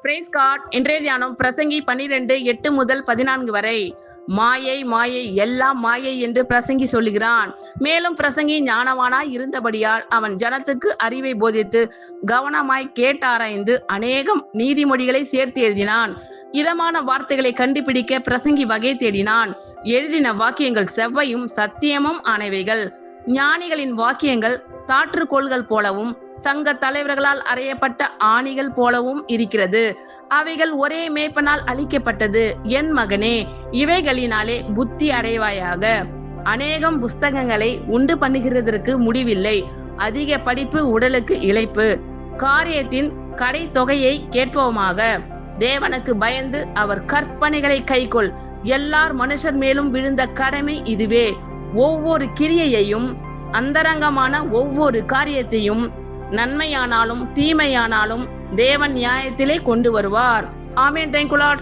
Price God. இன்றைய தியானம் பிரசங்கி 12:8 முதல் 14 வரை. மாயை மாயை எல்லாம் மாயை என்று பிரசங்கி சொல்லுகிறான். மேலும் பிரசங்கி ஞானவானாய் இருந்தபடியால் அவன் ஜனத்துக்கு அறிவை போதித்து கவனமாய் கேட்டாராய்ந்து அநேகம் நீதிமொழிகளை சேர்த்து எழுதினான். இதமான வார்த்தைகளை கண்டுபிடிக்க பிரசங்கி வகை தேடினான். எழுதின வாக்கியங்கள் செவ்வையும் சத்தியமும் ஆனவைகள். ஞானிகளின் வாக்கியங்கள் தாற்றுக்கோள்கள் போலவும் சங்க தலைவர்களால் அறையப்பட்ட ஆணிகள் போலவும் இருக்கிறது. அவைகள் ஒரே மேய்ப்பனால் அளிக்கப்பட்டது. என் மகனே, இவைகளினாலே புத்தி அடைவாயாக. அநேகம் புஸ்தகங்களை உண்டு பண்ணுகிறதற்கு முடிவில்லை. அதிக படிப்பு உடலுக்கு இளைப்பு. காரியத்தின் கடை தொகையை கேட்போமாக. தேவனுக்கு பயந்து அவர் கற்பனைகளை கைக்கொள். எல்லார் மனுஷர் மேலும் விழுந்த கடமை இதுவே. ஒவ்வொரு கிரியையையும் அந்தரங்கமான ஒவ்வொரு காரியத்தையும் நன்மையானாலும் தீமையானாலும் தேவன் நியாயத்திலே கொண்டு வருவார். ஆமென். Thank you Lord.